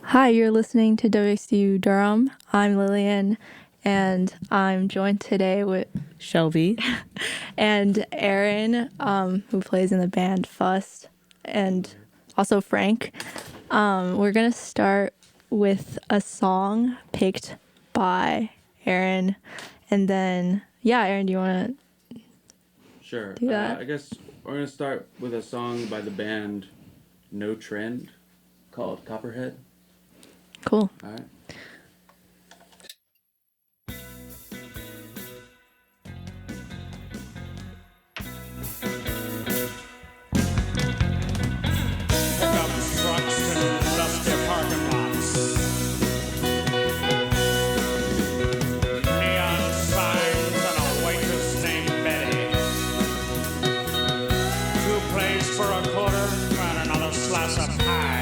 Hi, you're listening to WXDU Durham. I'm Lillian, and I'm joined today with Shelby. and Aaron, who plays in the band FUST, and also Frank. We're gonna start with a song picked by Aaron, and then Aaron, do you want to Sure. do that? I guess we're going to start with a song by the band No Trend called Copperhead. Cool. All right. Pickup trucks and dusty parking lots. Neon signs and a waitress named Betty. 2 plays for a quarter and another slice of pie.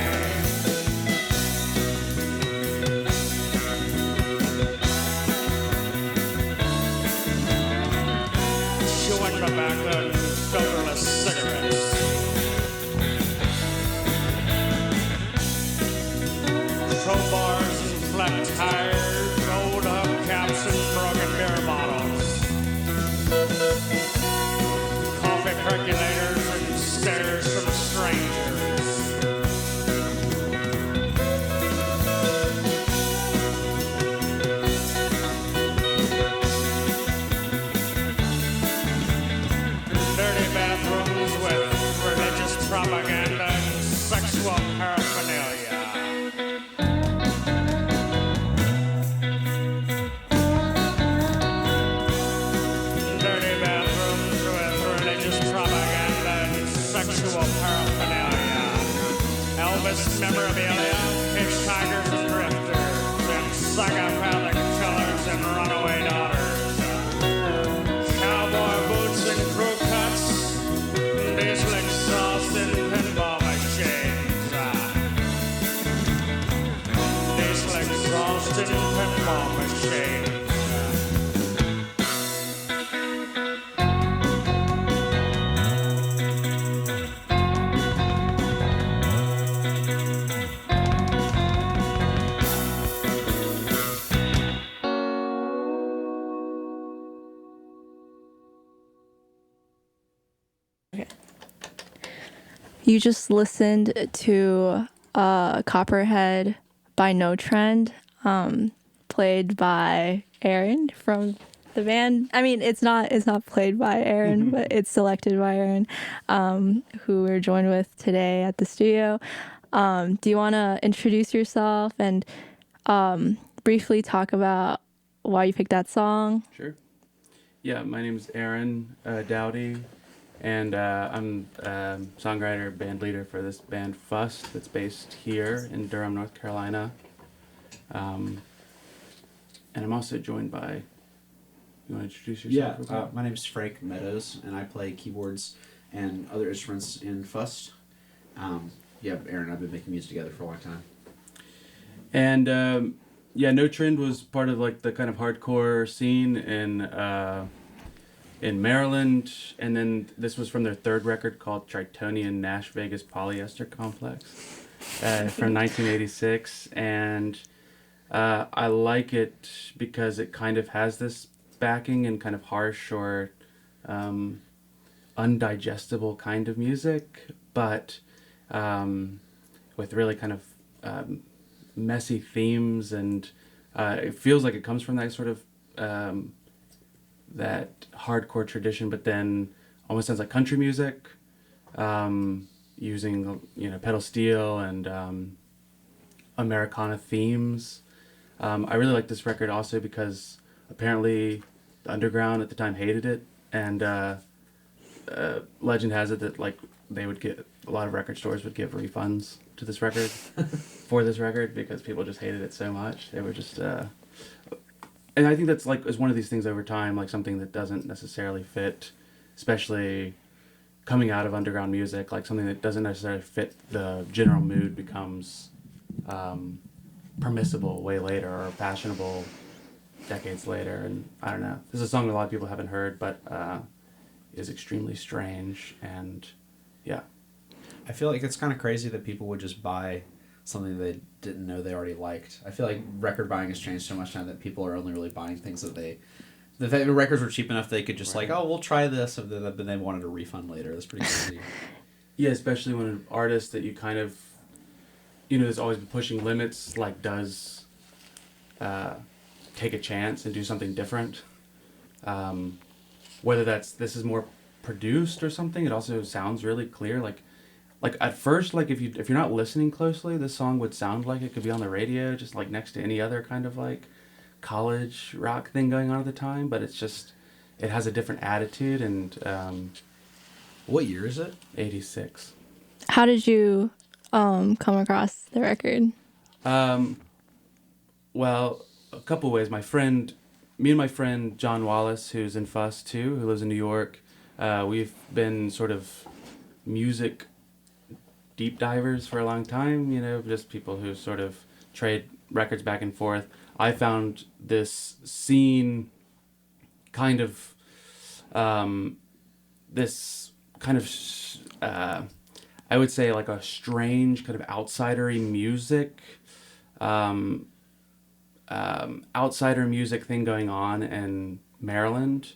Chewing tobacco and filterless cigarettes. Crowbars and flat tires, old hubcaps and broken beer bottles. Coffee percolators and stares from strangers. Dirty bathrooms with religious propaganda and sexual paraphernalia. Dirty bathrooms with religious propaganda and sexual paraphernalia. Elvis memorabilia, hitchhikers and drifters, and psychopathic killers and runaway daughters. Cowboy boots and crew cuts, diesel exhaust and pinball machines. Diesel exhaust and pinball machines. You just listened to Copperhead by No Trend, played by Aaron from the band. I mean, it's not played by Aaron, but it's selected by Aaron, who we're joined with today at the studio. Do you want to introduce yourself and briefly talk about why you picked that song? Sure. Yeah, my name is Aaron Dowdy, and I'm songwriter, band leader for this band FUST that's based here in Durham, North Carolina. And I'm also joined by... You want to introduce yourself? Yeah, my name is Frank Meadows, and I play keyboards and other instruments in FUST. Aaron and I have been making music together for a long time. And No Trend was part of like the kind of hardcore scene in Maryland, and then this was from their third record called Tritonian Nash Vegas Polyester Complex from 1986, and I like it because it kind of has this backing and kind of harsh or undigestible kind of music, but with really kind of messy themes, and it feels like it comes from that sort of that hardcore tradition, but then almost sounds like country music, using pedal steel and Americana themes. I really like this record also because apparently the underground at the time hated it, and legend has it that like they would get a lot of record stores would give refunds to this record for this record because people just hated it so much. They were just and I think that's like is one of these things over time, like something that doesn't necessarily fit, especially coming out of underground music, like something that doesn't necessarily fit the general mood becomes permissible way later or fashionable decades later. And I don't know. This is a song that a lot of people haven't heard, but is extremely strange, and yeah. I feel like it's kind of crazy that people would just buy something they didn't know they already liked. I feel like record buying has changed so much now that people are only really buying things that they... The fact that records were cheap enough they could just like, oh, we'll try this, and then they wanted a refund later. That's pretty crazy. Yeah, especially when an artist that you kind of, that's always been pushing limits, like does take a chance and do something different. Whether this is more produced or something, it also sounds really clear. Like at first, like if you're not listening closely, this song would sound like it could be on the radio, just like next to any other kind of like college rock thing going on at the time. But it's just, it has a different attitude. And what year is it? 86. How did you come across the record? Well, a couple ways. Me and my friend John Wallace, who's in FUST too, who lives in New York, we've been sort of music deep divers for a long time, just people who sort of trade records back and forth. I found this scene kind of, I would say like a strange kind of outsidery music, outsider music thing going on in Maryland,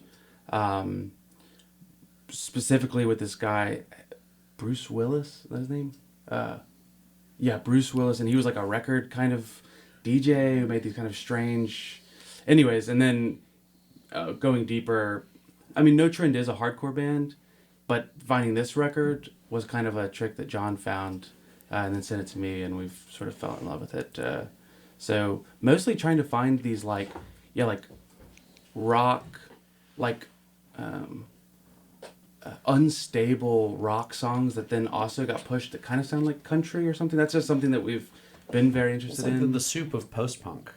specifically with this guy, Bruce Willis, is that his name? Yeah, Bruce Willis, and he was like a record kind of DJ who made these kind of strange... Anyways, and then going deeper, I mean, No Trend is a hardcore band, but finding this record was kind of a trick that John found, and then sent it to me, and we've sort of fell in love with it. So mostly trying to find these like rock, unstable rock songs that then also got pushed that kind of sound like country or something. That's just something that we've been very interested in. It's like the soup of post-punk.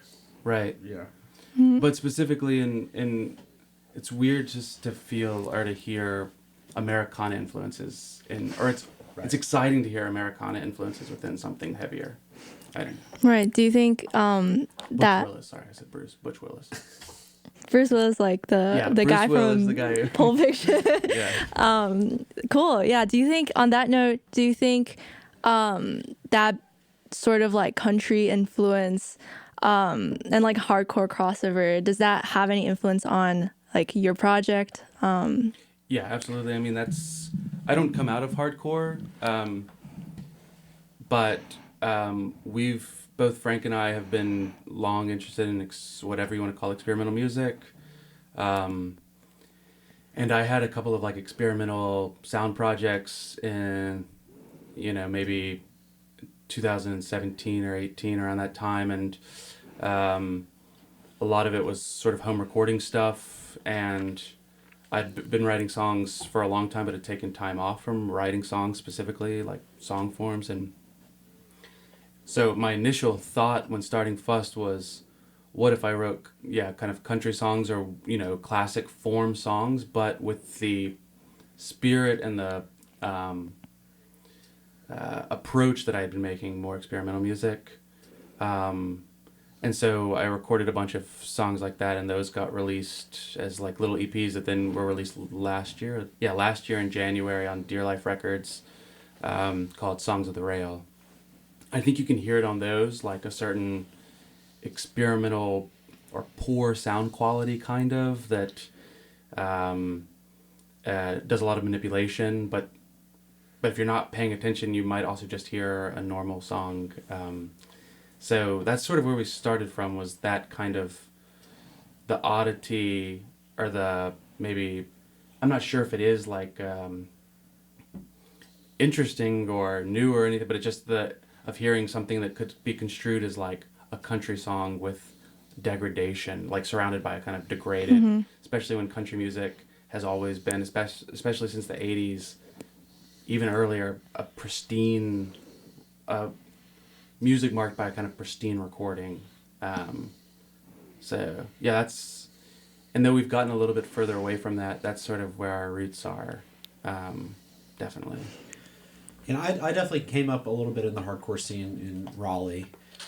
Right. Yeah. Mm-hmm. But specifically in it's weird just to feel or to hear Americana influences it's exciting to hear Americana influences within something heavier. I don't know. Right. Do you think Butch that Willis, sorry, I said Bruce. Butch Willis. Bruce Willis, like the Bruce guy Willis, from the guy who... Pulp Fiction? Yeah. Cool. Yeah. Do you think, on that note, that sort of like country influence and like hardcore crossover, does that have any influence on like your project? Yeah, absolutely. I mean, I don't come out of hardcore, but both Frank and I have been long interested in whatever you want to call experimental music. And I had a couple of like experimental sound projects in, maybe 2017 or 18, around that time. And a lot of it was sort of home recording stuff, and I'd been writing songs for a long time, but had taken time off from writing songs specifically, like song forms. And so my initial thought when starting FUST was, what if I wrote, kind of country songs or, classic form songs, but with the spirit and the approach that I had been making more experimental music. And so I recorded a bunch of songs like that, and those got released as like little EPs that then were released last year. Yeah, last year in January on Dear Life Records, called Songs of the Rail. I think you can hear it on those, like a certain experimental or poor sound quality kind of that does a lot of manipulation, but if you're not paying attention, you might also just hear a normal song. So that's sort of where we started from, was that kind of the oddity, or the maybe, I'm not sure if it is like interesting or new or anything, but it's just of hearing something that could be construed as like a country song with degradation, like surrounded by a kind of degraded, especially when country music has always been, especially since the 80s, even earlier, a pristine, music marked by a kind of pristine recording. So yeah, that's, and though we've gotten a little bit further away from that, that's sort of where our roots are, definitely. And I definitely came up a little bit in the hardcore scene in Raleigh.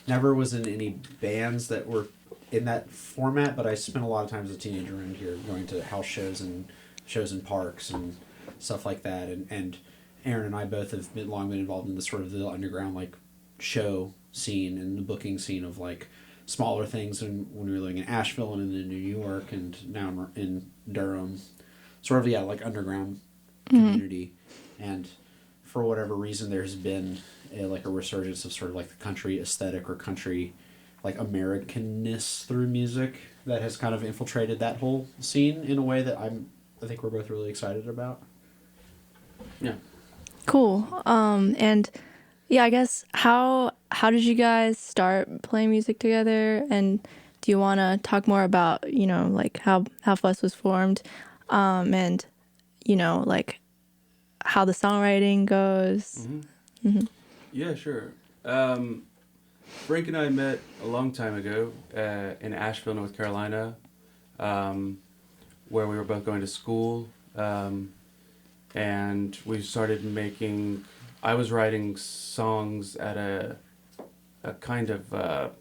Never was in any bands that were in that format, but I spent a lot of time as a teenager around here going to house shows and shows in parks and stuff like that. And Aaron and I both have long been involved in this sort of the underground, like show scene and the booking scene of like smaller things, and when we were living in Asheville and in New York and now in Durham, sort of like underground community. And for whatever reason, there's been a resurgence of sort of like the country aesthetic or country like Americanness through music that has kind of infiltrated that whole scene in a way that I think we're both really excited about. Yeah. Cool. And yeah, I guess how did you guys start playing music together? And do you want to talk more about, like how FUST was formed, and like how the songwriting goes? Yeah, sure. Frank and I met a long time ago in Asheville, North Carolina, where we were both going to school, and we started making. I was writing songs at a kind of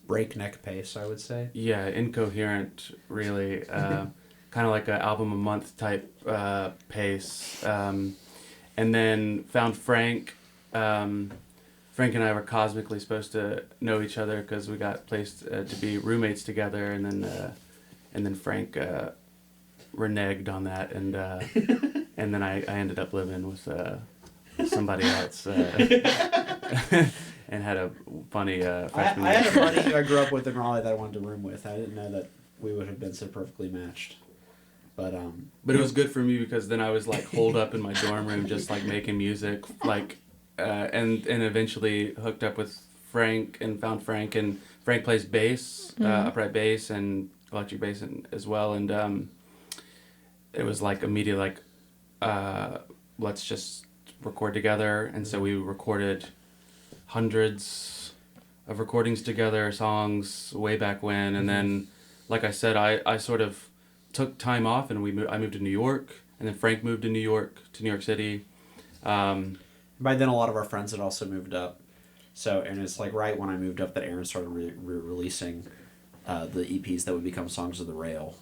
breakneck pace, I would say. Yeah, incoherent, really, kind of like an album a month type pace, and then found Frank. Frank and I were cosmically supposed to know each other because we got placed to be roommates together, and then Frank reneged on that, and then I ended up living with somebody else and had a funny freshman I had a year. buddy who I grew up with in Raleigh that I wanted to room with. I didn't know that we would have been so perfectly matched. But it was good for me because then I was like holed up in my dorm room just like making music, like and eventually hooked up with Frank and found Frank, and Frank plays bass, upright bass and electric bass as well, and it was like immediately like let's just record together. And so we recorded hundreds of recordings together, songs way back when, and then like I said, I sort of took time off, and I moved to New York, and then Frank moved to New York City. By then, a lot of our friends had also moved up. So, and it's like right when I moved up that Aaron started releasing the EPs that would become Songs of the Rail.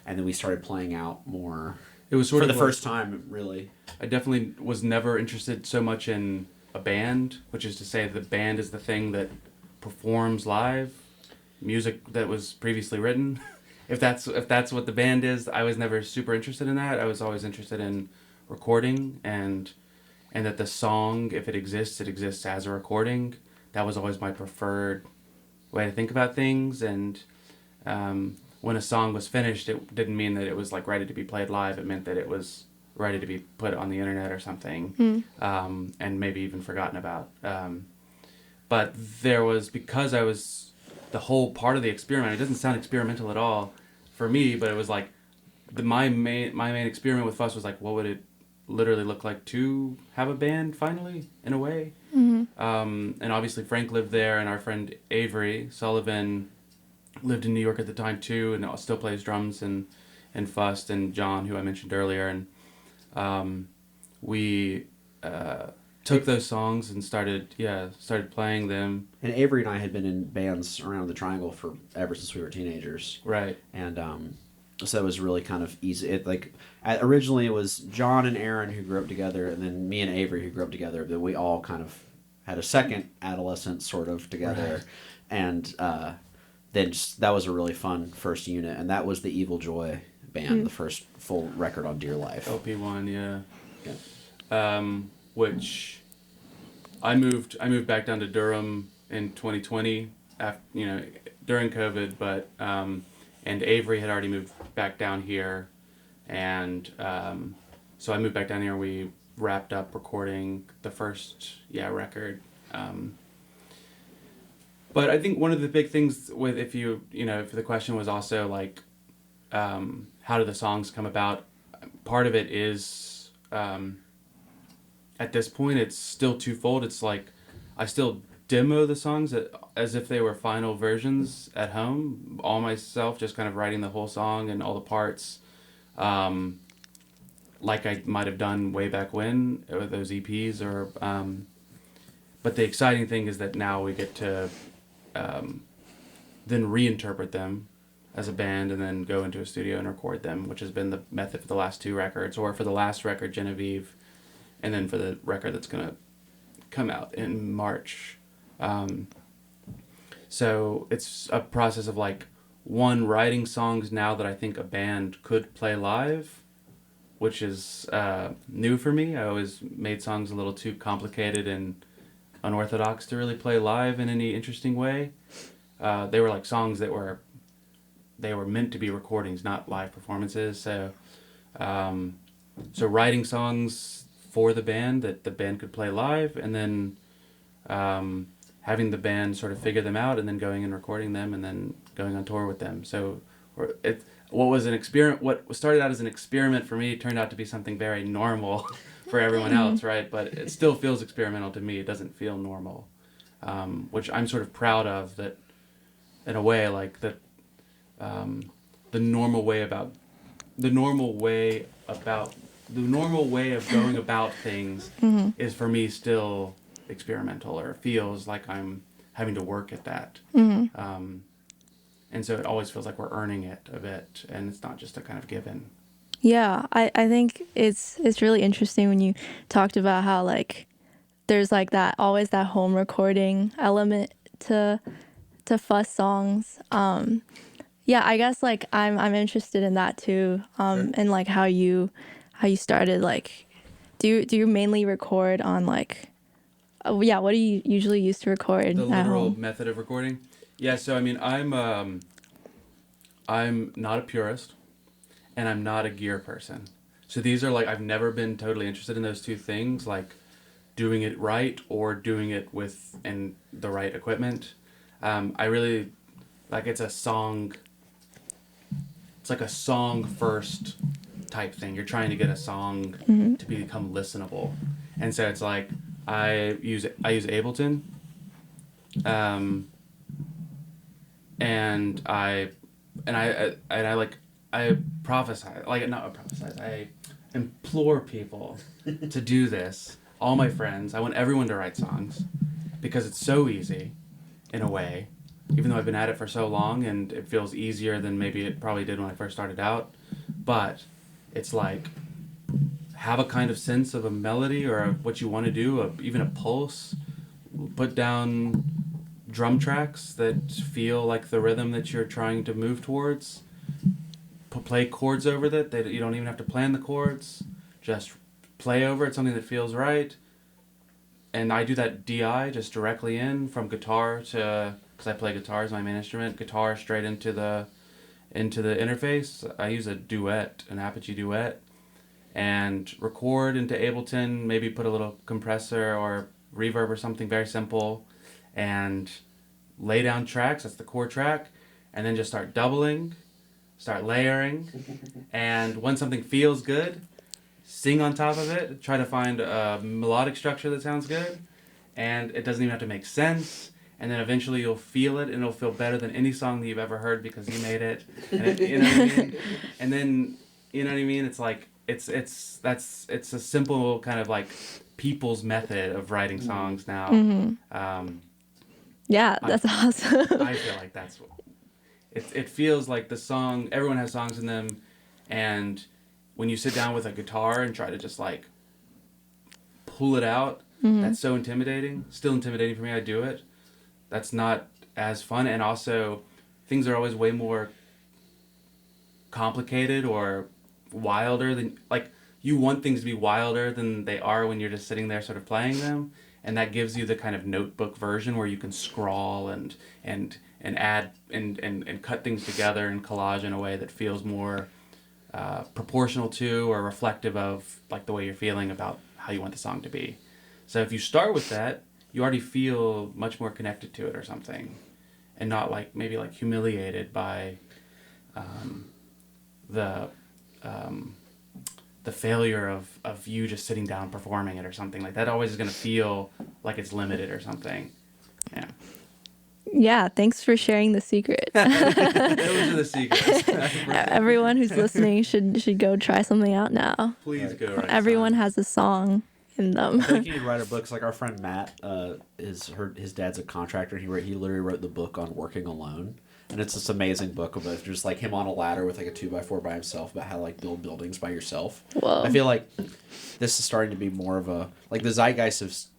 And then we started playing out more. It was sort for of the first time, really. I definitely was never interested so much in a band, which is to say the band is the thing that performs live music that was previously written. If that's what the band is, I was never super interested in that. I was always interested in recording and that the song, if it exists as a recording. That was always my preferred way to think about things. And when a song was finished, it didn't mean that it was like ready to be played live. It meant that it was ready to be put on the internet or something, and maybe even forgotten about. But there was, because I was the whole part of the experiment. It doesn't sound experimental at all for me, but it was like my main experiment with FUST was like, what would it literally look like to have a band finally, in a way. And obviously Frank lived there, and our friend Avery Sullivan lived in New York at the time too, and still plays drums and FUST, and John, who I mentioned earlier, and we took those songs and started playing them. And Avery and I had been in bands around the Triangle ever since we were teenagers. Right. And so it was really kind of easy. Originally it was John and Aaron who grew up together, and then me and Avery who grew up together. But we all kind of had a second adolescence sort of together, right. And then that was a really fun first unit, and that was the Evil Joy band, the first full record on Dear Life. LP1, yeah. Which I moved back down to Durham in 2020 after, during COVID, but and Avery had already moved back down here, and so I moved back down here and we wrapped up recording the first record. But I think one of the big things with, if the question was also like how do the songs come about, part of it is at this point it's still twofold. It's like I still demo the songs as if they were final versions at home, all myself, just kind of writing the whole song and all the parts, like I might have done way back when with those EPs. But the exciting thing is that now we get to then reinterpret them as a band and then go into a studio and record them, which has been the method for the last two records, or for the last record, Genevieve, and then for the record that's going to come out in March So it's a process of like, one, writing songs now that I think a band could play live, which is new for me. I always made songs a little too complicated and unorthodox to really play live in any interesting way. They were like songs that were meant to be recordings, not live performances. So writing songs for the band that the band could play live, and then having the band sort of figure them out, and then going and recording them, and then going on tour with them. So what started out as an experiment for me turned out to be something very normal for everyone else, right? But it still feels experimental to me. It doesn't feel normal, which I'm sort of proud of, that in a way, like that the normal way of going about things is for me still experimental, or feels like I'm having to work at that. And so it always feels like we're earning it a bit, and it's not just a kind of given. Yeah, I think it's really interesting when you talked about how like there's like always that home recording element to FUST songs. Yeah, I guess like I'm interested in that too. Sure. And like how you started, like do you mainly record on like what do you usually use to record The at literal home? method of recording? Yeah, so I mean, I'm not a purist, and I'm not a gear person. So these are like, I've never been totally interested in those two things, like doing it right or doing it with the right equipment. I really like, it's like a song first type thing. You're trying to get a song to become listenable, and so it's like I use Ableton, and I implore people to do this. All my friends, I want everyone to write songs, because it's so easy, in a way, even though I've been at it for so long, and it feels easier than maybe it probably did when I first started out. But it's like, have a kind of sense of a melody or what you want to do, even a pulse. Put down drum tracks that feel like the rhythm that you're trying to move towards. Play chords over that. You don't even have to plan the chords. Just play over it, something that feels right. And I do that DI just directly in from guitar to, because I play guitar as my main instrument, guitar straight into the interface. I use an Apogee Duet, and record into Ableton, maybe put a little compressor or reverb or something very simple, and lay down tracks. That's the core track, and then just start doubling, start layering, and when something feels good, sing on top of it. Try to find a melodic structure that sounds good, and it doesn't even have to make sense. And then eventually you'll feel it, and it'll feel better than any song that you've ever heard because you made it. And you know what I mean? And then, you know what I mean? It's like it's a simple kind of like people's method of writing songs now. Yeah, that's awesome. I feel like that's what it feels like. The song, everyone has songs in them, and when you sit down with a guitar and try to just like pull it out, that's so intimidating. Still intimidating for me. I do it. That's not as fun, and also things are always way more complicated or wilder than, like, you want things to be wilder than they are when you're just sitting there sort of playing them, and that gives you the kind of notebook version where you can scrawl and add and cut things together and collage in a way that feels more proportional to or reflective of like the way you're feeling about how you want the song to be. So if you start with that, you already feel much more connected to it or something, and not like maybe like humiliated by the failure of you just sitting down performing it or something. Like that always is going to feel like it's limited or something. Yeah. Yeah, thanks for sharing the secret. Those are the secrets. Everyone who's listening should go try something out now. Please go write Everyone songs. has a song in them. I think you need to write a book. It's like our friend Matt, his dad's a contractor. He literally wrote the book on working alone, and it's this amazing book about just like him on a ladder with like a 2x4 by himself, about how to like build buildings by yourself. Whoa. I feel like this is starting to be more of a, like, the zeitgeist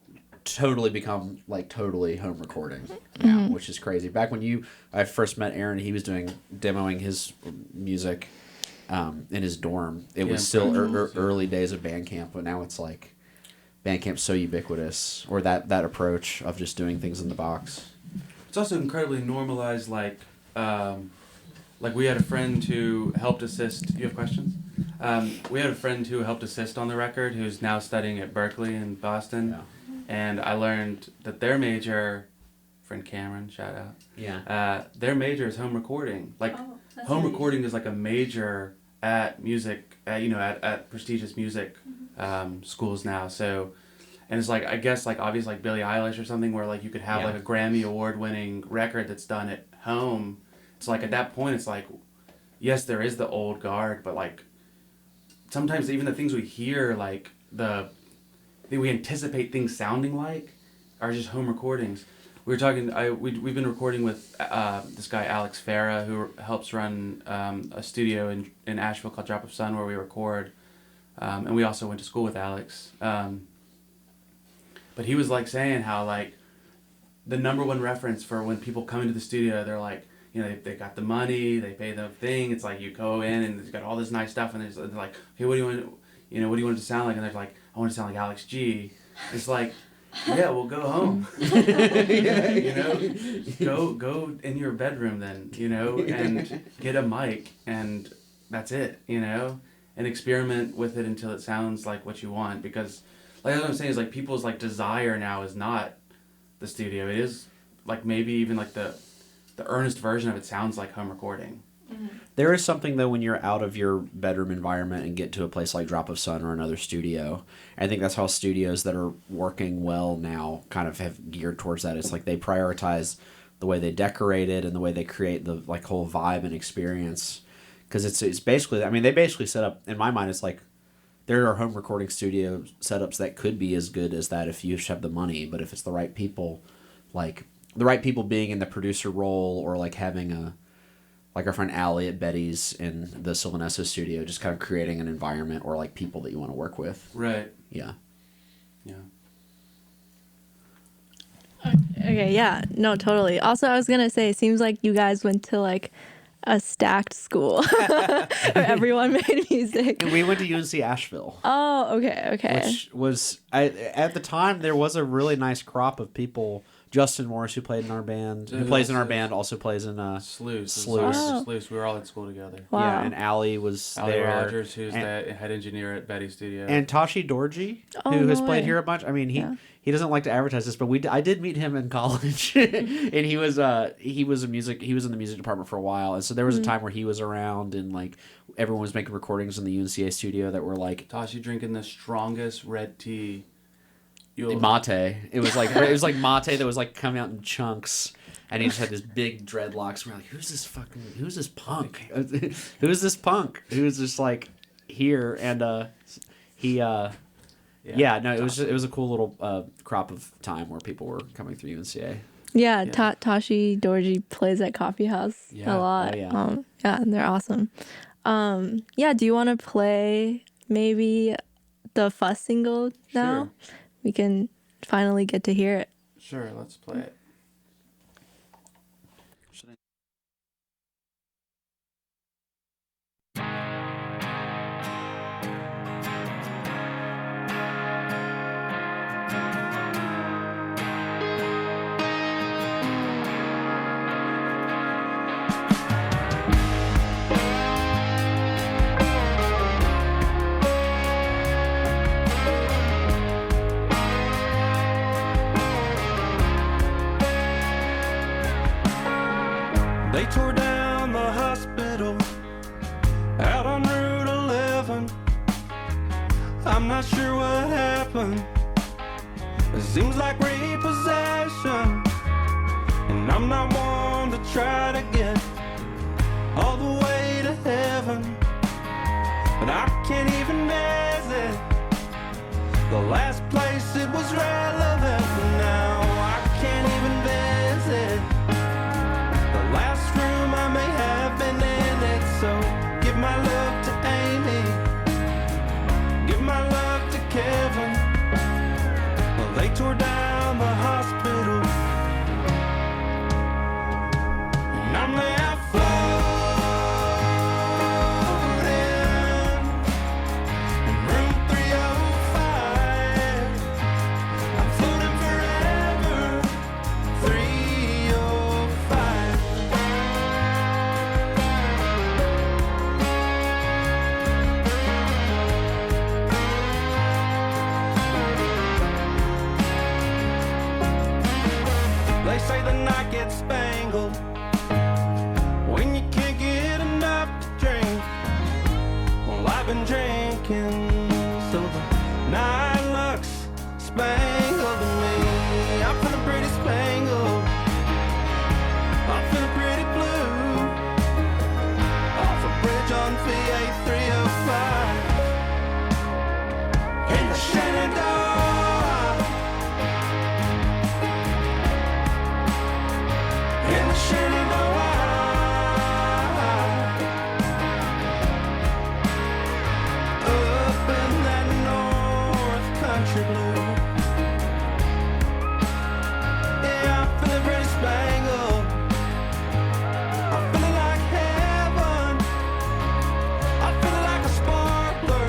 totally become like totally home recording now, which is crazy. Back when I first met Aaron, he was demoing his music in his dorm. It was still early days of Bandcamp, but now it's like Bandcamp's so ubiquitous, or that approach of just doing things in the box. It's also incredibly normalized, like we had a friend who helped assist. You have questions? We had a friend who helped assist on the record who's now studying at Berkeley in Boston. Yeah. And I learned that their major, friend Cameron, shout out. Yeah. Their major is home recording. Like, home recording is like a major at music, at prestigious music schools now. So, and it's like, I guess, like, obviously, like Billie Eilish or something where, like, you could have, like, a Grammy Award-winning record that's done at home. It's like, at that point, it's like, yes, there is the old guard, but, like, sometimes even the things we hear, like, we anticipate things sounding like are just home recordings. We were talking. We've been recording with this guy Alex Farah, who helps run a studio in Asheville called Drop of Sun, where we record, and we also went to school with Alex. But he was like saying how like the number one reference for when people come into the studio, they're like, they got the money, they pay the thing. It's like you go in and it's got all this nice stuff, and they're like, hey, what do you want? What do you want it to sound like? And they're like, I want it to sound like Alex G. It's like, yeah, well, go home. Go in your bedroom then, and get a mic, and that's it, and experiment with it until it sounds like what you want. Because, like, what I'm saying is, like, people's, like, desire now is not the studio. It is, like, maybe even, like, the earnest version of it sounds like home recording. There is something, though, when you're out of your bedroom environment and get to a place like Drop of Sun or another studio. I think that's how studios that are working well now kind of have geared towards that. It's like they prioritize the way they decorate it and the way they create the like whole vibe and experience. Because it's basically, I mean, they basically set up, in my mind, it's like there are home recording studio setups that could be as good as that if you just have the money. But if it's the right people, like the right people being in the producer role, or like having like our friend Allie at Betty's in the Sylvanessa studio, just kind of creating an environment or like people that you want to work with. Right. Yeah. Yeah. Okay, yeah. No, totally. Also, I was going to say, it seems like you guys went to like a stacked school where everyone made music. And we went to UNC Asheville. Oh, okay. Which was, at the time, there was a really nice crop of people. Justin Morris, who played in our band, who plays in our band, also plays in Sluice. Oh. Sluice. We were all in school together. Wow. Yeah, and Allie was Allie there. Rogers, who's the head engineer at Betty's studio. And Tashi Dorji, Oh, who has no played way. here a bunch. I mean, he doesn't like to advertise this, but I did meet him in college, and he was in the music department for a while, and so there was a time where he was around, and like everyone was making recordings in the UNCA studio that were like Tashi drinking the strongest red tea. mate. It was like mate that was like coming out in chunks, and he just had this big dreadlocks. We're like, who's this punk? Who's this punk? Who's just like here? And it was a cool little crop of time where people were coming through UNCA. Yeah, Tashi Dorji plays at Coffee House a lot. Oh, yeah. And they're awesome. Do you want to play maybe the FUST single now? Sure. We can finally get to hear it. Sure, let's play it. They tore down the hospital out on Route 11. I'm not sure what happened. It seems like repossession, and I'm not one to try to get all the way to heaven, but I can't even visit the last place it was relevant. Now I can't even visit the last room I may have been in it. So give my love to Amy, give my love to Kevin. Well, they tore down get spangled when you can't get enough to drink. Well, I've been drinking, so the night looks spangled to me. I'm feeling pretty spangled, I'm feeling pretty blue. Off a bridge on VA 305 in the Shenandoah, in the Shenandoah. Up in that North Country blue. Yeah, I'm feeling pretty spangled, I'm feeling like heaven, I'm feeling like a sparkler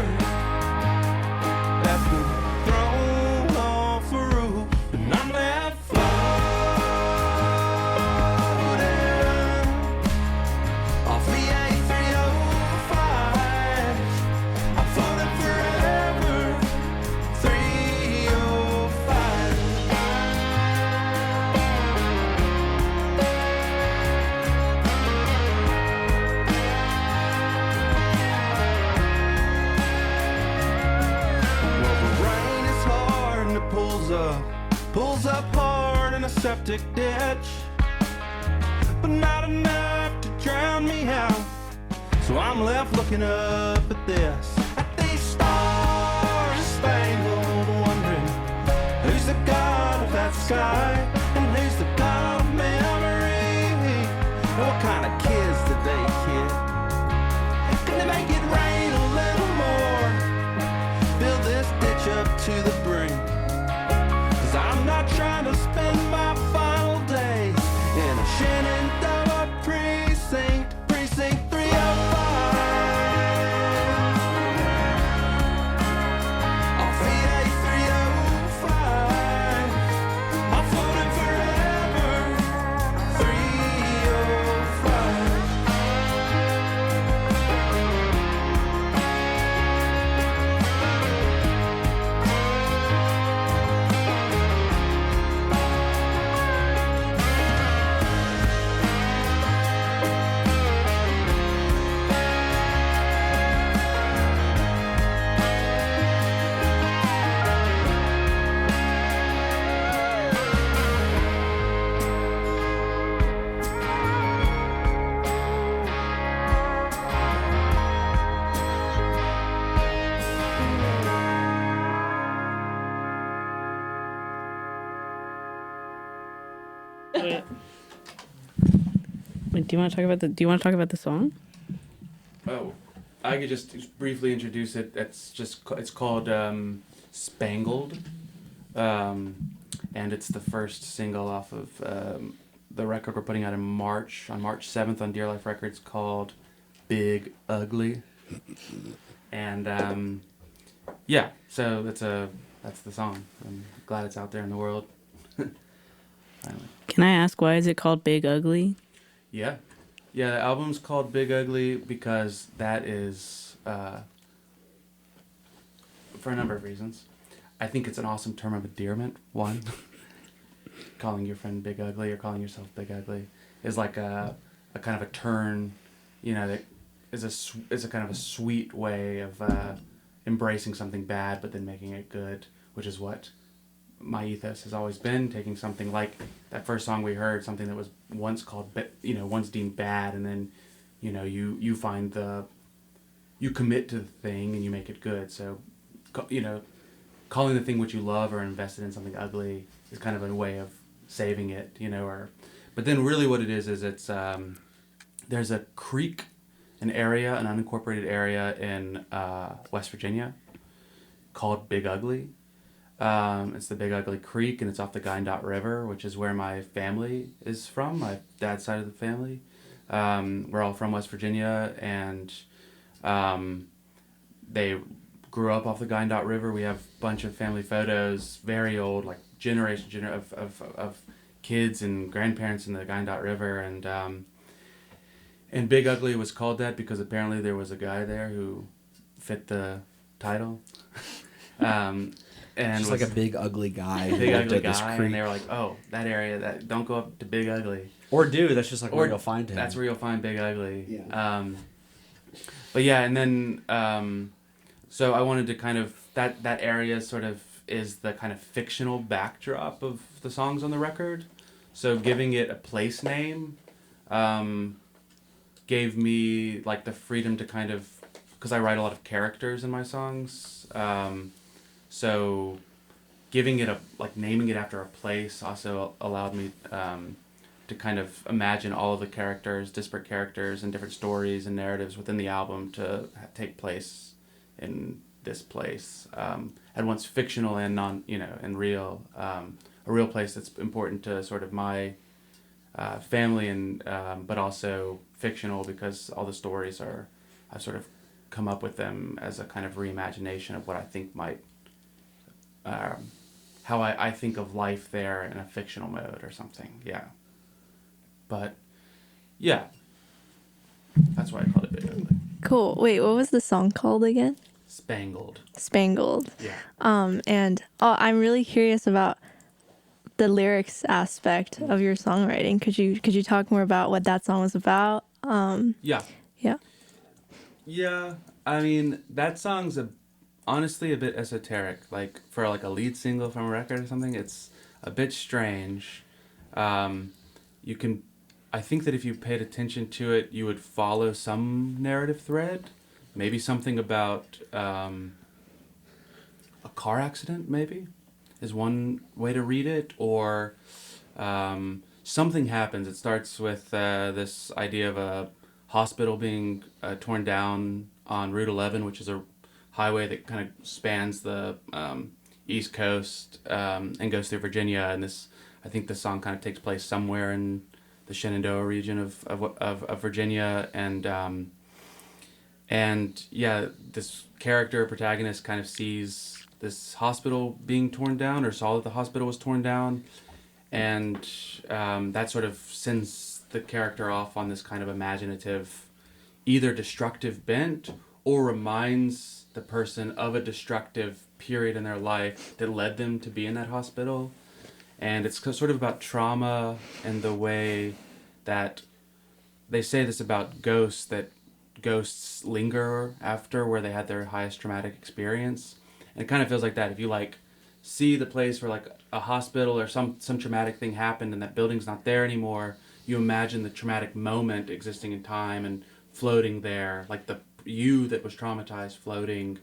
that's been thrown off a roof, and I'm left floating off the A305. I'm floating forever, 305. Well, the rain is hard and it pulls up hard in a septic ditch, but not enough to drown me out. So I'm left looking up at this, at these stars spangled, wondering who's the god of that sky and who's the god of memory, and what kind of kids did they kid? Can they make it rain a little more? Fill this ditch up to the brink, 'cause I'm not trying to spend my final days in a Shenandoah precinct, precinct 305. Off the A305, I'm floating forever, 305. Wait, do you want to talk about the song? Oh, I could just briefly introduce it. It's called Spangled, and it's the first single off of the record we're putting out on March 7th on Dear Life Records, called Big Ugly, and yeah, so that's the song. I'm glad it's out there in the world. Finally. Can I ask, why is it called Big Ugly? Yeah, the album's called Big Ugly because that is, for a number of reasons. I think it's an awesome term of endearment. One, calling your friend Big Ugly or calling yourself Big Ugly is like a kind of a turn, that is a kind of a sweet way of embracing something bad but then making it good, which is what my ethos has always been, taking something like that first song we heard, something that was once called, once deemed bad, and then, you find you commit to the thing and you make it good. So, calling the thing what you love or invested in something ugly is kind of a way of saving it, but then really what it is it's, there's a creek, an unincorporated area in West Virginia called Big Ugly. It's the Big Ugly Creek, and it's off the Gynot River, which is where my family is from, my dad's side of the family. We're all from West Virginia, and they grew up off the Gynot River. We have a bunch of family photos, very old, like generation of kids and grandparents in the Gynot River, and Big Ugly was called that because apparently there was a guy there who fit the title. and Just like a big ugly guy. big who ugly did this guy, creep. and they were like, "Oh, that area, that don't go up to Big Ugly." Or dude, that's just like where Or you'll find him. That's where you'll find Big Ugly. Yeah. But yeah, and then so I wanted to kind of that area sort of is the kind of fictional backdrop of the songs on the record. So giving it a place name gave me like the freedom to kind of, because I write a lot of characters in my songs. So giving it naming it after a place also allowed me to kind of imagine all of the characters, disparate characters, and different stories and narratives within the album to take place in this place, at once fictional and and real, a real place that's important to sort of my family, and but also fictional because all the stories I've sort of come up with them as a kind of reimagination of what I think might, how I think of life there in a fictional mode or something. Yeah. But, yeah, that's why I called it Big Ugly. Cool. Wait, what was the song called again? Spangled. Spangled. Yeah. And I'm really curious about the lyrics aspect of your songwriting. Could you talk more about what that song was about? Yeah. Yeah. Yeah. I mean, that song's honestly a bit esoteric. Like, for like a lead single from a record or something, it's a bit strange. I think that if you paid attention to it, you would follow some narrative thread. Maybe something about a car accident, maybe, is one way to read it. Or something happens. It starts with this idea of a hospital being torn down on Route 11, which is a highway that kind of spans the East Coast and goes through Virginia. And I think the song kind of takes place somewhere in the Shenandoah region of Virginia, and yeah, this character protagonist kind of sees this hospital being torn down, or saw that the hospital was torn down, and that sort of sends the character off on this kind of imaginative, either destructive bent, or reminds the person of a destructive period in their life that led them to be in that hospital. And it's sort of about trauma and the way that they say this about ghosts, that ghosts linger after where they had their highest traumatic experience. And it kind of feels like that. If you like see the place where like a hospital or some traumatic thing happened and that building's not there anymore, you imagine the traumatic moment existing in time and floating there, like the you that was traumatized floating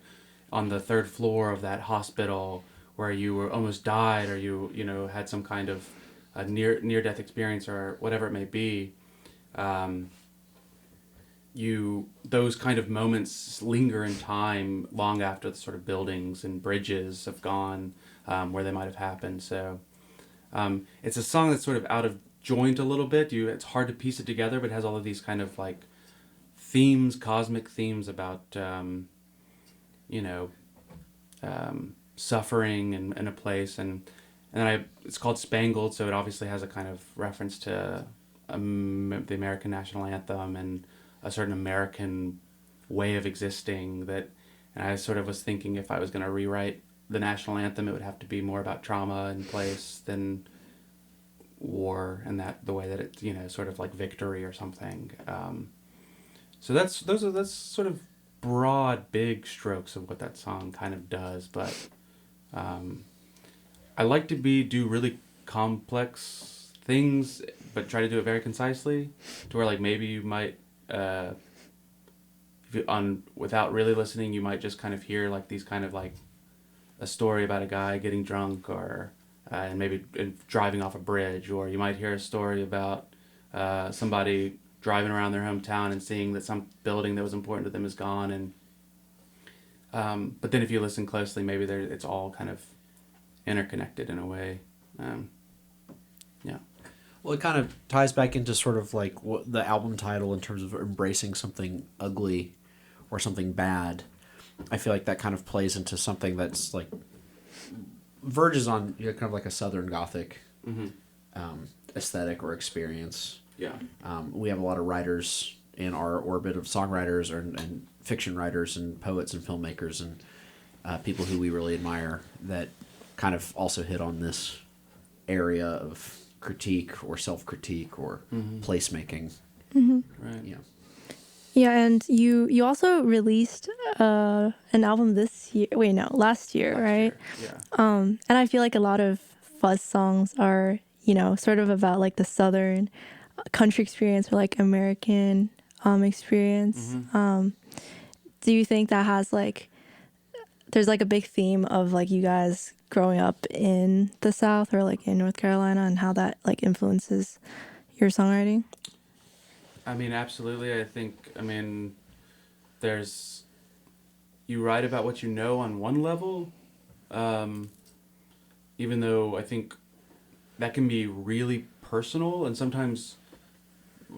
on the third floor of that hospital where you were almost died, or you had some kind of a near death experience or whatever it may be. Those kind of moments linger in time long after the sort of buildings and bridges have gone where they might have happened. So it's a song that's sort of out of joint a little bit. It's hard to piece it together, but it has all of these kind of like themes, cosmic themes about suffering in a place, and it's called Spangled, so it obviously has a kind of reference to the American national anthem and a certain American way of existing. And I sort of was thinking if I was going to rewrite the national anthem, it would have to be more about trauma and place than war, and the way that it's sort of like victory or something. So that's sort of broad, big strokes of what that song kind of does, but I like to do really complex things, but try to do it very concisely, to where like maybe you might, without really listening, you might just kind of hear like these kind of like a story about a guy getting drunk, or and maybe driving off a bridge, or you might hear a story about somebody driving around their hometown and seeing that some building that was important to them is gone, and but then if you listen closely, maybe it's all kind of interconnected in a way. Yeah. Well, it kind of ties back into sort of like what the album title in terms of embracing something ugly or something bad. I feel like that kind of plays into something that's like verges on kind of like a Southern Gothic aesthetic or experience. Yeah. We have a lot of writers in our orbit of songwriters and fiction writers and poets and filmmakers and people who we really admire that kind of also hit on this area of critique or self-critique or placemaking. Right. You know. Yeah, and you also released an album this year. Wait, no, last year, right? Yeah. And I feel like a lot of fuzz songs are, sort of about like the southern country experience or like American experience. Do you think that has like, there's like a big theme of like you guys growing up in the South or like in North Carolina and how that like influences your songwriting? I mean, absolutely. You write about what you know on one level, even though I think that can be really personal, and sometimes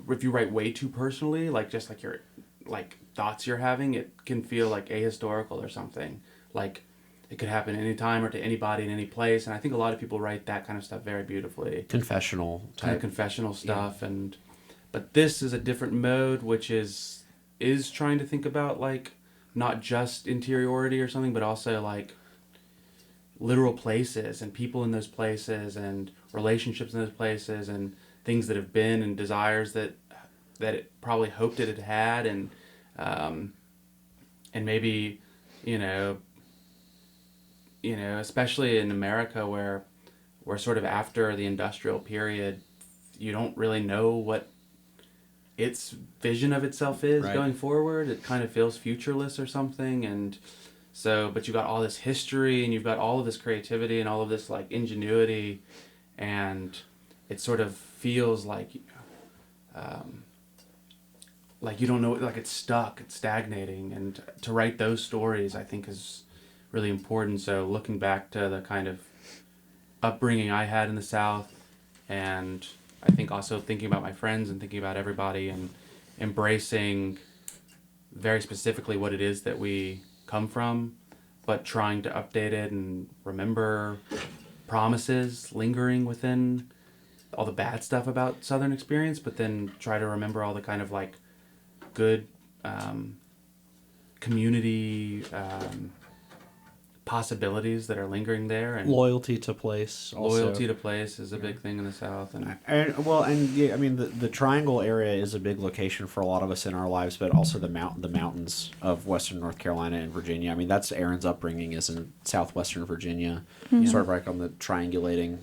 if you write way too personally, like just like your like thoughts you're having, it can feel like ahistorical or something. Like it could happen anytime or to anybody in any place, and I think a lot of people write that kind of stuff very beautifully. Confessional Kind type. of confessional stuff, but this is a different mode, which is trying to think about like not just interiority or something, but also like literal places and people in those places and relationships in those places and things that have been and desires that it probably hoped it had and maybe especially in America where we're sort of after the industrial period, you don't really know what its vision of itself is going forward. It kind of feels futureless or something, and so but you've got all this history and you've got all of this creativity and all of this like ingenuity, and it sort of feels like you don't know, like it's stuck, it's stagnating, and to write those stories I think is really important. So looking back to the kind of upbringing I had in the South, and I think also thinking about my friends and thinking about everybody and embracing very specifically what it is that we come from, but trying to update it and remember promises lingering within all the bad stuff about Southern experience, but then try to remember all the kind of like good community possibilities that are lingering there, and Loyalty to place. Also. Loyalty to place is a big thing in the South, and Yeah, I mean the Triangle area is a big location for a lot of us in our lives, but also the mountains of Western North Carolina and Virginia. I mean that's Aaron's upbringing is in southwestern Virginia, sort of like on the triangulating.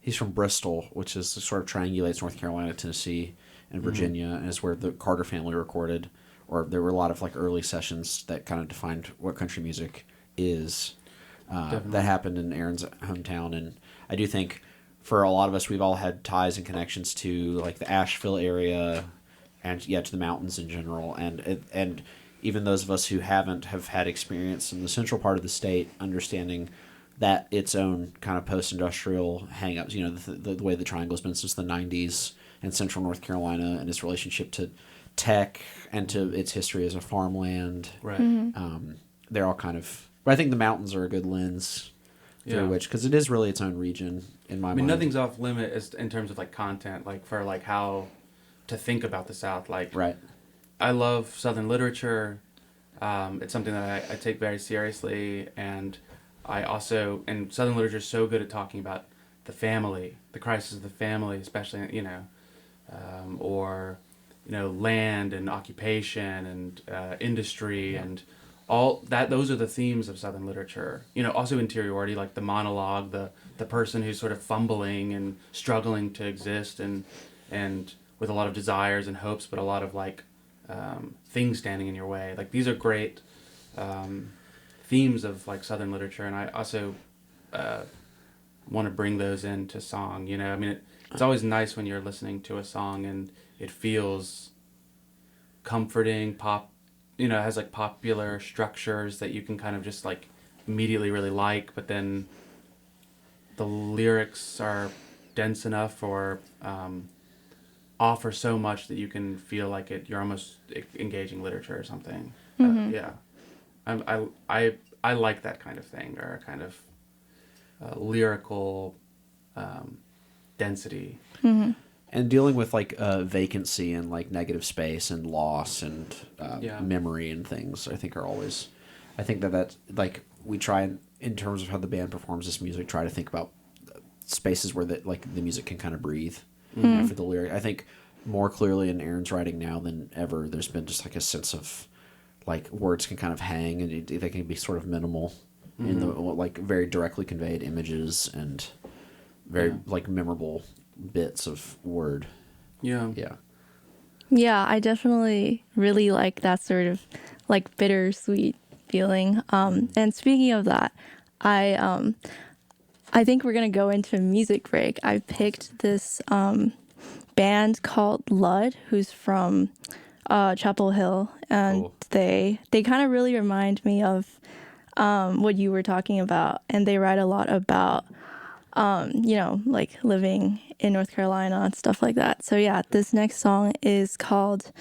He's from Bristol, which is sort of triangulates North Carolina, Tennessee, and Virginia, and is where the Carter family recorded, or there were a lot of like early sessions that kind of defined what country music is. That happened in Aaron's hometown, and I do think for a lot of us, we've all had ties and connections to like the Asheville area, and to the mountains in general, and even those of us who have had experience in the central part of the state, understanding that its own kind of post-industrial hang-ups, the way the Triangle's been since the 90s in central North Carolina, and its relationship to tech and to its history as a farmland. right. They're all kind of... But I think the mountains are a good lens through which... Because it is really its own region, in my mind. I mean, nothing's off limit as in terms of like content, like for like how to think about the South. Like, Right. I love Southern literature. It's something that I take very seriously, and I also... And Southern literature is so good at talking about the family, the crisis of the family, especially, or land and occupation and industry and all that. Those are the themes of Southern literature. Also interiority, like the monologue, the person who's sort of fumbling and struggling to exist and with a lot of desires and hopes, but a lot of like things standing in your way. Like these are great themes of like Southern literature, and I also want to bring those into song. I mean, it's always nice when you're listening to a song and it feels comforting, it has like popular structures that you can kind of just like immediately really like, but then the lyrics are dense enough or offer so much that you can feel like you're almost engaging literature or something. I like that kind of thing, or a kind of lyrical density. And dealing with like vacancy and like negative space and loss and memory and things, I think are always... I think that's like we try and, in terms of how the band performs this music, try to think about spaces where the music can kind of breathe after the lyric. I think more clearly in Aaron's writing now than ever, there's been just like a sense of like words can kind of hang and they can be sort of minimal in the like very directly conveyed images and very like memorable bits of word. Yeah. Yeah, I definitely really like that sort of like bittersweet feeling. And speaking of that, I think we're gonna go into music break. I picked this band called Lud, who's from Chapel Hill, and Cool. they kind of really remind me of what you were talking about, and they write a lot about like living in North Carolina and stuff like that. So yeah, this next song is called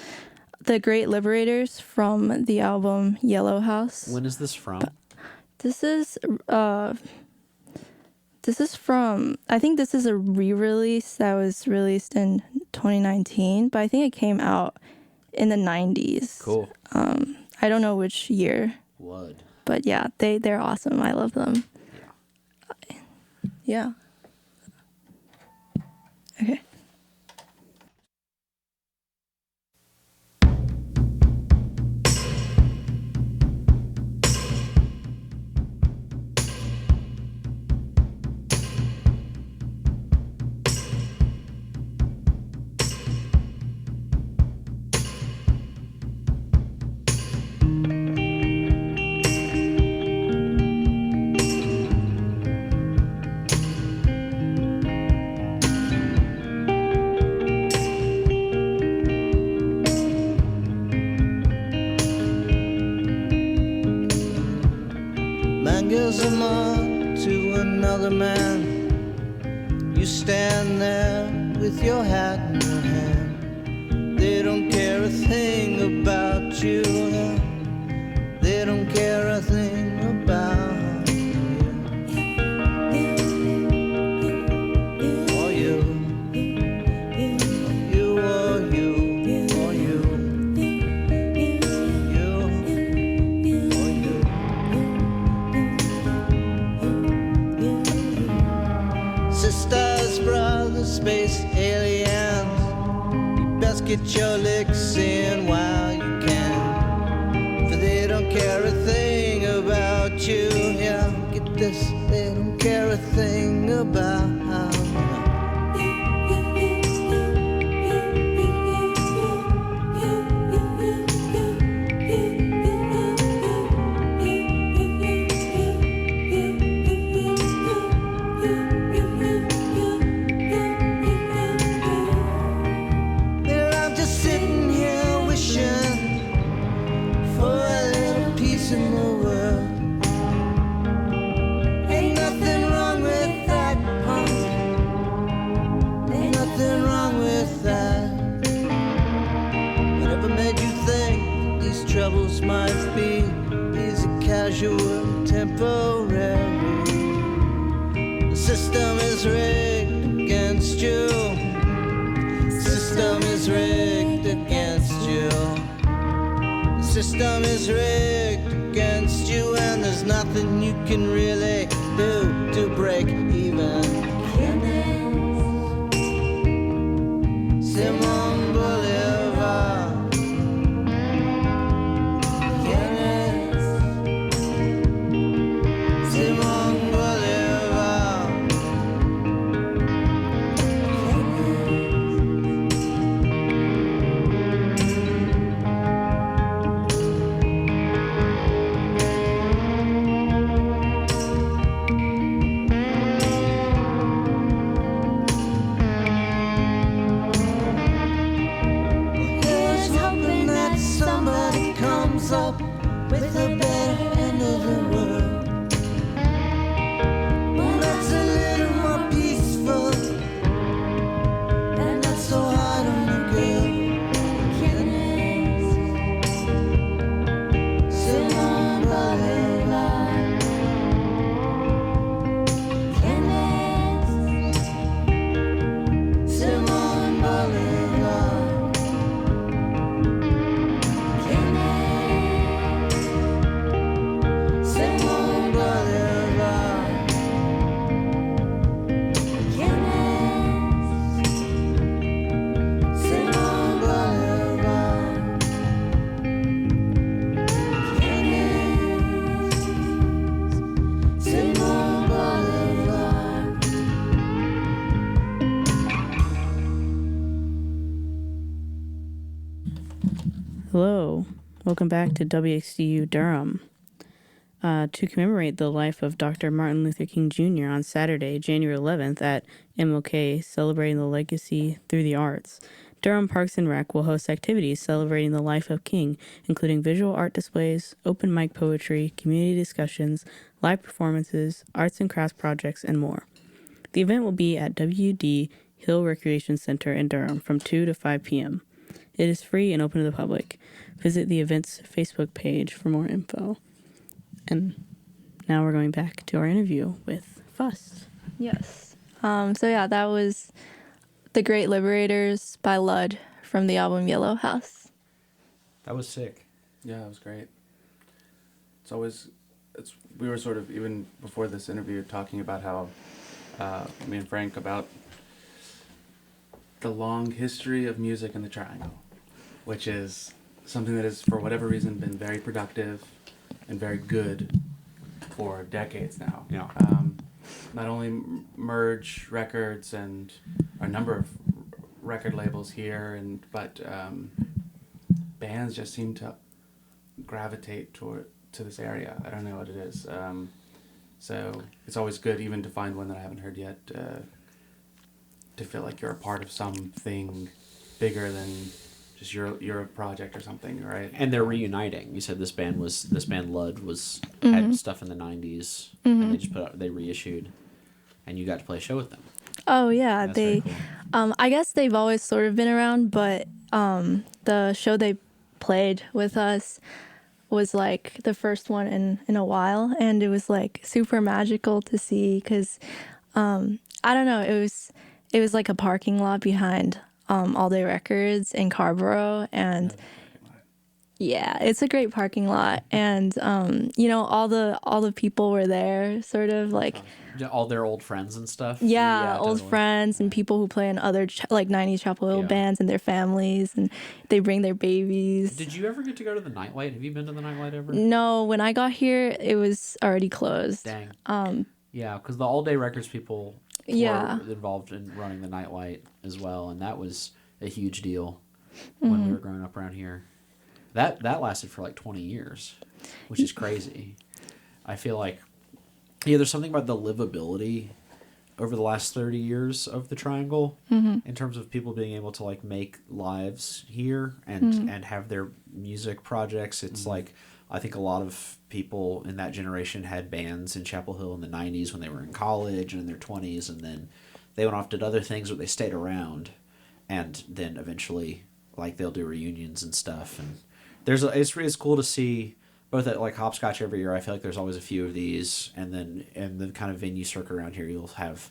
The Great Liberators from the album Yellow House. When is this from? This is from, I think this is a re-release that was released in 2019, but I think it came out in the 90s. Cool. I don't know which year, Blood. but yeah, they're awesome. I love them. Yeah. Okay. Man gives them up to another man. You stand there with your hat in your hand. They don't care a thing about you. They don't care a thing about you. Or you. You or you. Or you. You or you. Sisters, brothers, space aliens, you best get your licks in while you can, for they don't care a thing about you. Yeah, get this, they don't care a thing about you. Well, I'm just sitting here wishing for a little peace in the world. Ain't nothing wrong with that, punk. Ain't nothing wrong with that. Whatever made you think these troubles might be easy, casual, temporary? The system is rigged against you. System is rigged against you. The system is rigged against you, and there's nothing you can really do to break even. Simon Bolivar. Simon Bolivar. Here's hoping that somebody comes up with a better end of the world. One that's a little more peaceful and not so hard on the girl. Simon Bolivar. Simon Bolivar. Hello, welcome back to WXDU Durham. To commemorate the life of Dr. Martin Luther King Jr. on Saturday, January 11th at MLK, celebrating the legacy through the arts, Durham Parks and Rec will host activities celebrating the life of King, including visual art displays, open mic poetry, community discussions, live performances, arts and crafts projects, and more. The event will be at WD Hill Recreation Center in Durham from 2 to 5 p.m. It is free and open to the public. Visit the event's Facebook page for more info. And now we're going back to our interview with FUST. Yes. That was The Great Liberators by Ludd from the album Yellow House. That was sick. Yeah, it was great. We were sort of, even before this interview, talking about how, me and Frank, about the long history of music in the Triangle, which is something that has, for whatever reason, been very productive and very good for decades now. Yeah. Not only Merge Records and a number of record labels here, but bands just seem to gravitate to this area. I don't know what it is. So it's always good, even to find one that I haven't heard yet, to feel like you're a part of something bigger than just your project or something, right? And they're reuniting. You said this band Ludd had stuff in the 90s, and they just they reissued, and you got to play a show with them. Oh yeah, That's very cool. I guess they've always sort of been around, but the show they played with us was like the first one in a while, and it was like super magical to see because I don't know, it was like a parking lot behind All Day Records in Carborough, and yeah, it's a great parking lot, and all the people were there, sort of like all their old friends and stuff. yeah, old totally. friends and people who play in other like 90s Chapel Hill bands and their families, and they bring their babies. Did you ever get to go to the Nightlight? Have you been to the Nightlight ever? No, when I got here it was already closed. Dang. Yeah, because the All Day Records people were involved in running the Nightlight as well, and that was a huge deal when we were growing up around here. That lasted for like 20 years, which is crazy. I feel like, there's something about the livability over the last 30 years of the Triangle in terms of people being able to like make lives here and have their music projects. It's like, I think a lot of people in that generation had bands in Chapel Hill in the 90s when they were in college and in their 20s, and then they went off did other things, but they stayed around, and then eventually like they'll do reunions and stuff, and it's cool to see both at like Hopscotch every year. I feel like there's always a few of these, and then in the kind of venue circuit around here, you'll have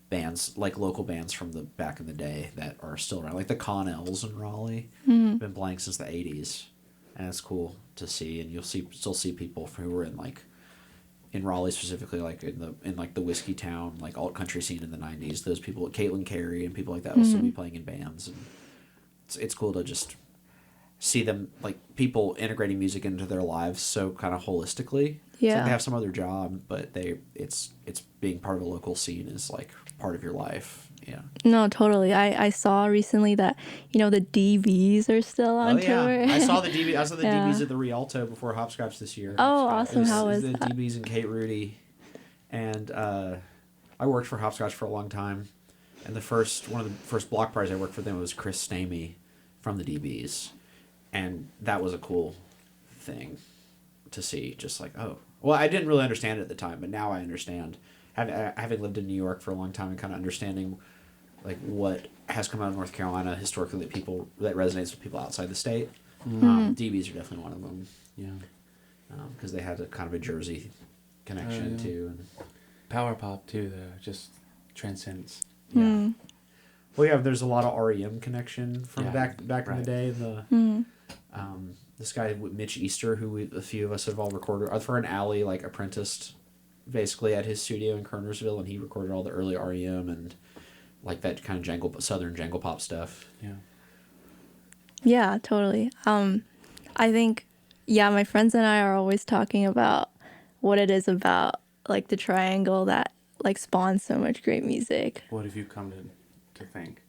bands like local bands from the back in the day that are still around, like the Connells in Raleigh, been playing since the 80s, and it's cool to see. And you'll still see people who were in Raleigh specifically, like in like the whiskey town, like alt country scene in the 90s. Those people, Caitlin Carey and people like that, will still be playing in bands, and it's cool to just see them, like, people integrating music into their lives so kind of holistically. Yeah. It's like they have some other job, but it's being part of a local scene is like part of your life. Yeah. No, totally. I saw recently that, the DVs are still on tour. I saw the DVs at the Rialto before Hopscotch this year. Oh, awesome. How was the that? DVs and Kate Rudy. And I worked for Hopscotch for a long time. And one of the first block parties I worked for them was Chris Stamey from the DBs. And that was a cool thing to see. Just like, oh. Well, I didn't really understand it at the time, but now I understand. Having lived in New York for a long time and kind of understanding like what has come out of North Carolina historically that resonates with people outside the state. DBs are definitely one of them. Yeah. Because they had a kind of a Jersey connection too. And Power pop too, though, just transcends. Yeah. Well, yeah, there's a lot of REM connection from back in the day. This guy Mitch Easter, who a few of us have all recorded for an alley, like apprenticed, basically at his studio in Kernersville, and he recorded all the early REM and like that kind of southern jangle pop stuff. Yeah. Yeah, totally. I think, my friends and I are always talking about what it is about like the Triangle that like spawns so much great music. What have you come to think?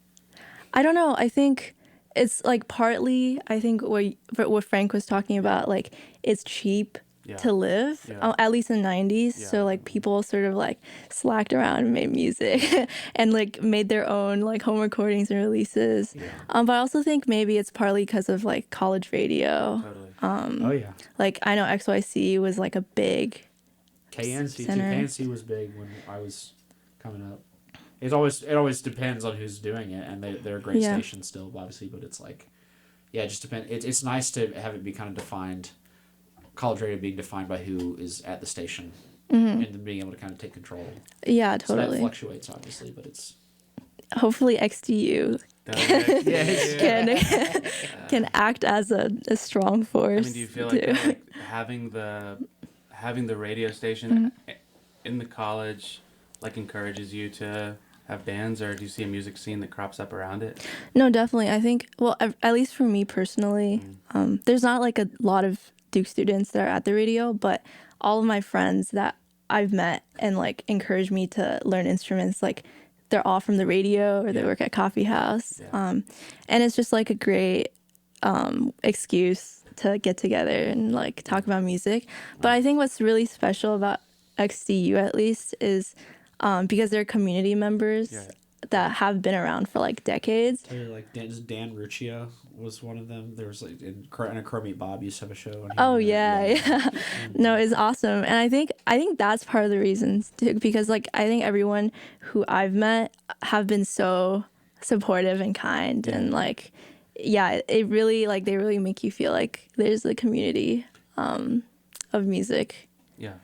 I don't know. I think it's like partly I think what Frank was talking about, like it's cheap Yeah. to live, Yeah. at least in the 90s. Yeah. So like people sort of like slacked around and made music and like made their own like home recordings and releases. Yeah. But I also think maybe it's partly because of like college radio. Totally. Oh yeah. Like I know XYC was like a big KNC too. center. KNC was big when I was coming up. It always depends on who's doing it, and they're a great Yeah. station still, obviously. But it's like, yeah, it just depends. It's nice to have it be kind of defined, college radio being defined by who is at the station, and then being able to kind of take control. Yeah, So that totally. fluctuates, obviously, but it's Hopefully XDU Yes. can act as a strong I force. mean, do you feel too. like having the radio station in the college like encourages you to have bands, or do you see a music scene that crops up around it? No, definitely. I think, well, at least for me personally, there's not like a lot of Duke students that are at the radio, but all of my friends that I've met and like encouraged me to learn instruments, like they're all from the radio or they Yeah. work at coffee house. Yeah. And it's just like a great excuse to get together and like talk about music. But I think what's really special about XDU at least is because they're community members Yeah. that have been around for like decades. like Dan Ruccio was one of them. There was like in a Crow Meet Bob used to have a show. And Oh yeah. No, it's awesome. And I think that's part of the reasons too, because like I think everyone who I've met have been so supportive and kind and like yeah, it really like they really make you feel like there's a community of music. Yeah.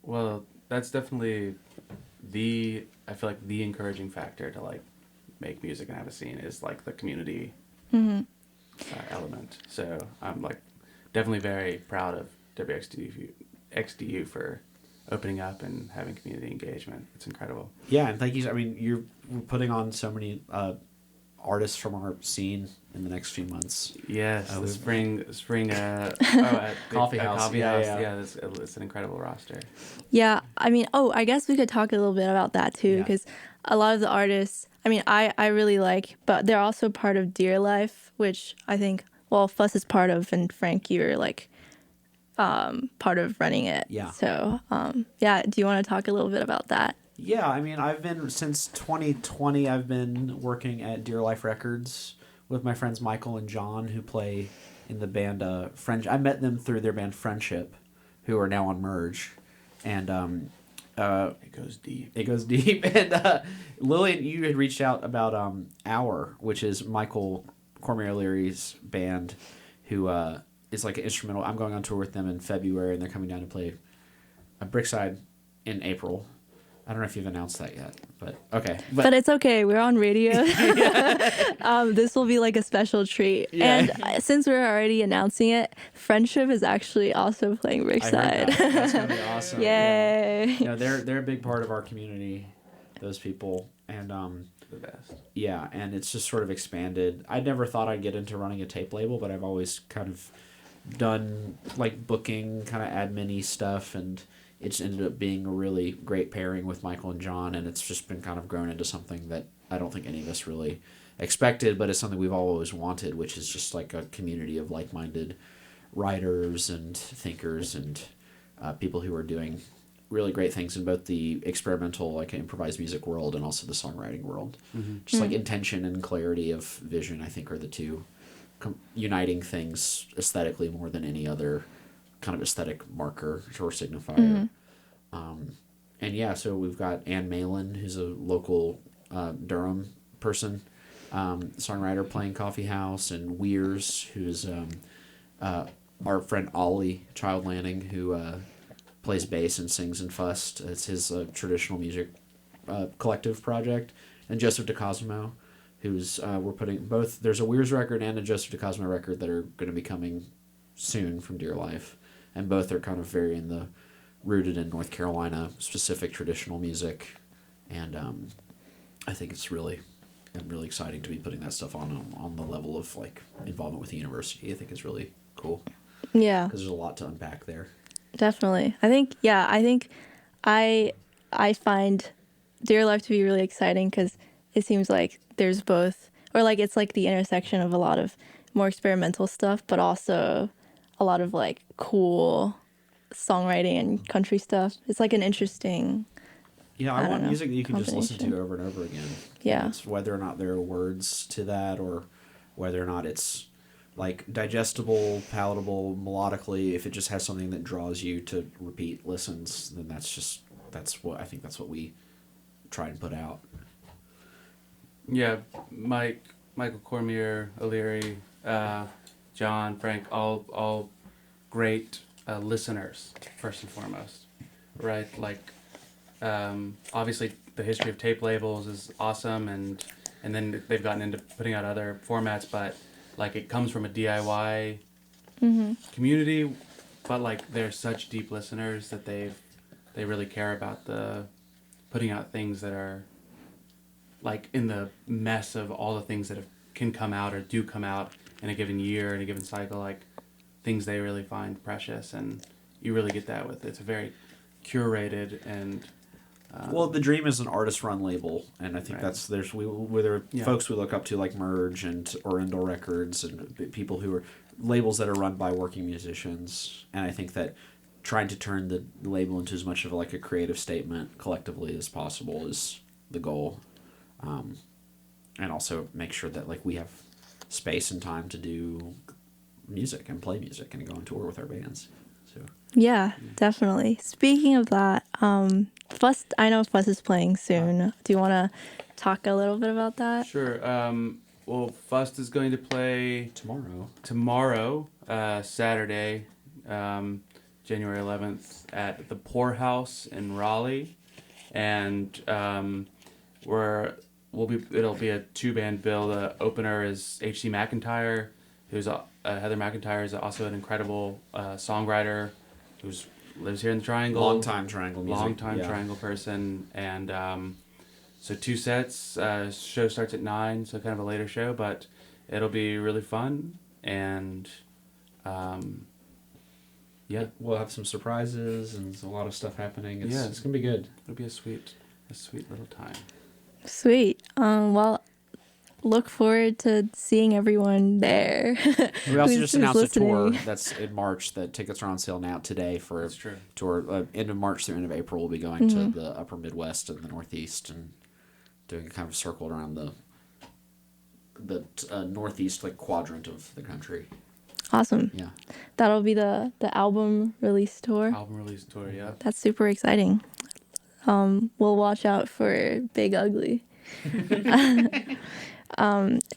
Well, that's definitely I feel like the encouraging factor to like make music and have a scene is like the community element. So I'm like definitely very proud of WXDU for opening up and having community engagement. It's incredible. Yeah, and thank you. I mean, you're putting on so many artists from our scene in the next few months. Yes, the spring at Coffee House. Yeah. It's an incredible roster. Yeah, I mean, I guess we could talk a little bit about that too, Yeah. because a lot of the artists, I mean, I really like, but they're also part of Dear Life, which I think, well, FUST is part of, and Frank, you're like part of running it. Yeah. So, yeah, do you want to talk a little bit about that? Yeah, I mean, I've been, since 2020, I've been working at Dear Life Records with my friends Michael and John, who play in the band I met them through their band Friendship, who are now on Merge. And It goes deep. it goes deep. And Lillian, you had reached out about Hour, which is Michael Cormier O'Leary's band, who is like an instrumental. I'm going on tour with them in February, and they're coming down to play a Brickside in April. I don't know if you've announced that yet, but okay. But it's okay. We're on radio. This will be like a special treat. Yeah. And since we're already announcing it, Friendship is actually also playing I heard Brickside. that. That's gonna be awesome. Yay. Yeah, they're a big part of our community, those people, and The best. yeah, and it's just sort of expanded. I never thought I'd get into running a tape label, but I've always kind of done like booking, kind of admin-y stuff, and it's ended up being a really great pairing with Michael and John, and it's just been kind of grown into something that I don't think any of us really expected, but it's something we've always wanted, which is just like a community of like-minded writers and thinkers and people who are doing really great things in both the experimental, like improvised music world and also the songwriting world. Mm-hmm. Just like intention and clarity of vision, I think, are the two uniting things aesthetically more than any other kind of aesthetic marker or signifier. And yeah, so we've got Ann Malin, who's a local Durham person, songwriter playing Coffee House, and Weirs, who's our friend Ollie Child Lanning, who plays bass and sings in FUST. It's his traditional music collective project, and Joseph DeCosmo, who's we're putting both. There's a Weirs record and a Joseph DeCosmo record that are going to be coming soon from Dear Life, and both are kind of very in the rooted in North Carolina specific traditional music, and I think it's really exciting to be putting that stuff on the level of like involvement with the university. I think is really cool Yeah. because there's a lot to unpack there. Definitely. I think I find Dear Life to be really exciting because it seems like there's both, or like it's like the intersection of a lot of more experimental stuff, but also a lot of like cool songwriting and country stuff. It's like an interesting. Yeah, I don't want know, music that you can just listen to combination. over and over again. Yeah. It's whether or not there are words to that, or whether or not it's like digestible, palatable, melodically. If it just has something that draws you to repeat listens, then that's what we try and put out. Yeah, Michael Cormier, O'Leary, John, Frank, all great listeners first and foremost, right? Like, obviously the history of tape labels is awesome, and then they've gotten into putting out other formats, but like it comes from a DIY community, but like they're such deep listeners that they really care about the putting out things that are like in the mess of all the things that can come out or do come out in a given year, in a given cycle, like things they really find precious, and you really get that with it's a very curated and Well, the dream is an artist-run label, and I think Right. there are folks we look up to like Merge and Oriental Records, and people who are labels that are run by working musicians, and I think that trying to turn the label into as much of like a creative statement collectively as possible is the goal, and also make sure that like we have space and time to do music and play music and go on tour with our bands. So. Yeah, definitely. Speaking of that, FUST, I know FUST is playing soon. Do you want to talk a little bit about that? Sure. Well, FUST is going to play tomorrow, Saturday, January 11th at the Poorhouse in Raleigh, and it'll be a 2-band bill. The opener is H.C. McIntyre, who's Heather McIntyre is also an incredible songwriter who lives here in the Triangle. Long-time Triangle music. Long-time yeah. Triangle person, and so 2 sets. Show starts at 9, so kind of a later show, but it'll be really fun, and yeah, We'll have some surprises and a lot of stuff happening. Yeah. It's gonna be good. it'll be a sweet little time. Sweet. Well, look forward to seeing everyone there. We also who's- just who's announced a tour listening. that's in March. The tickets are on sale now today for That's true. tour. End of March through end of April, we'll be going to the upper Midwest and the Northeast and doing a kind of circle around the Northeast like quadrant of the country. Awesome. Yeah. That'll be the album release tour. Album release tour, yeah. That's super exciting. We'll watch out for Big Ugly.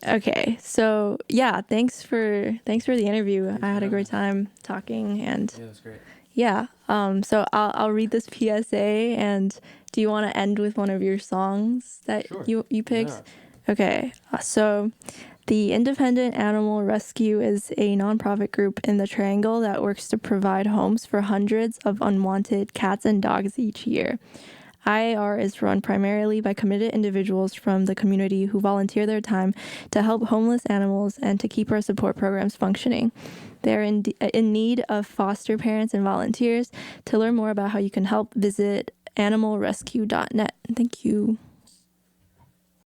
Okay, so yeah, thanks for the interview. I had a great time talking, and Yeah, that's great. yeah. So I'll read this PSA, and do you want to end with one of your songs that Sure. you picked? Yeah. Okay, so the Independent Animal Rescue is a nonprofit group in the Triangle that works to provide homes for hundreds of unwanted cats and dogs each year. IAR is run primarily by committed individuals from the community who volunteer their time to help homeless animals and to keep our support programs functioning. They're in need of foster parents and volunteers. To learn more about how you can help, visit animalrescue.net. Thank you.